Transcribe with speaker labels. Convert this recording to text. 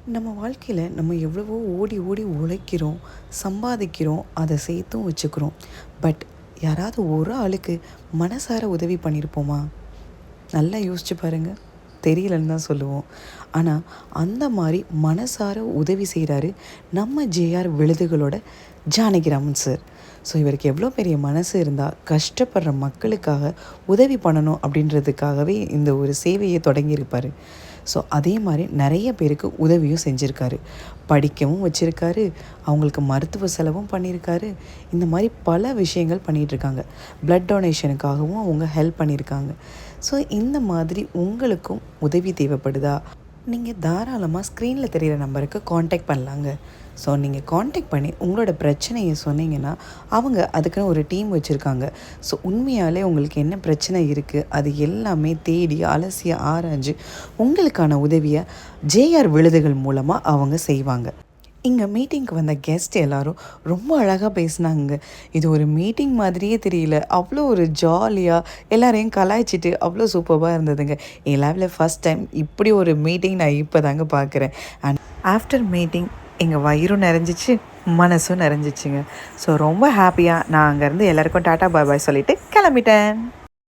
Speaker 1: நம்ம வாழ்க்கையில் நம்ம எவ்வளவோ ஓடி ஓடி உழைக்கிறோம், சம்பாதிக்கிறோம், அதை சேர்த்தும் வச்சுக்கிறோம். பட் யாராவது ஒரு ஆளுக்கு மனசார உதவி பண்ணியிருப்போமா? நல்லா யோசிச்சு பாருங்கள். தெரியலன்னு தான் சொல்லுவோம். ஆனால் அந்த மாதிரி மனசார உதவி செய்கிறாரு நம்ம ஜேஆர் விழுதுகளோட ஜானகிராமன் சார். ஸோ இவருக்கு எவ்வளோ பெரிய மனசு இருந்தால் கஷ்டப்படுற மக்களுக்காக உதவி பண்ணணும் அப்படின்றதுக்காகவே இந்த ஒரு சேவையை தொடங்கியிருப்பார். ஸோ அதே மாதிரி நிறைய பேருக்கு உதவியும் செஞ்சுருக்காரு. படிக்கவும் வச்சுருக்காரு, அவங்களுக்கு மருத்துவ செலவும் பண்ணியிருக்காரு. இந்த மாதிரி பல விஷயங்கள் பண்ணிகிட்ருக்காங்க. ப்ளட் டொனேஷனுக்காகவும் அவங்க ஹெல்ப் பண்ணியிருக்காங்க. ஸோ இந்த மாதிரி உங்களுக்கும் உதவி தேவைப்படுதா? நீங்கள் தாராளமாக ஸ்க்ரீனில் தெரிகிற நம்பருக்கு காண்டாக்ட் பண்ணலாங்க. ஸோ நீங்கள் காண்டாக்ட் பண்ணி உங்களோட பிரச்சனையை சொன்னீங்கன்னா அவங்க அதுக்குன்னு ஒரு டீம் வச்சுருக்காங்க. ஸோ உண்மையாலே உங்களுக்கு என்ன பிரச்சனை இருக்குது அது எல்லாமே தேடி அலசி ஆராய்ஞ்சு உங்களுக்கான உதவியை ஜேஆர் விழுதுகள் மூலமாக அவங்க செய்வாங்க. இங்கே மீட்டிங்க்கு வந்த கெஸ்ட் எல்லோரும் ரொம்ப அழகாக பேசினாங்க. இது ஒரு மீட்டிங் மாதிரியே தெரியல, அவ்வளோ ஒரு ஜாலியாக எல்லாரையும் கலாய்ச்சிட்டு அவ்வளோ சூப்பராக இருந்ததுங்க. என் லைஃப்பில் ஃபஸ்ட் டைம் இப்படி ஒரு மீட்டிங் நான் இப்போ தாங்க பார்க்குறேன். அண்ட் ஆஃப்டர் மீட்டிங் எங்கள் வயிறும் நிறைஞ்சிச்சு, மனசும் நிறைஞ்சிச்சுங்க. ஸோ ரொம்ப ஹாப்பியாக நான் அங்கேருந்து எல்லாேருக்கும் டாட்டா பாய் பாய் சொல்லிவிட்டு கிளம்பிட்டேன்.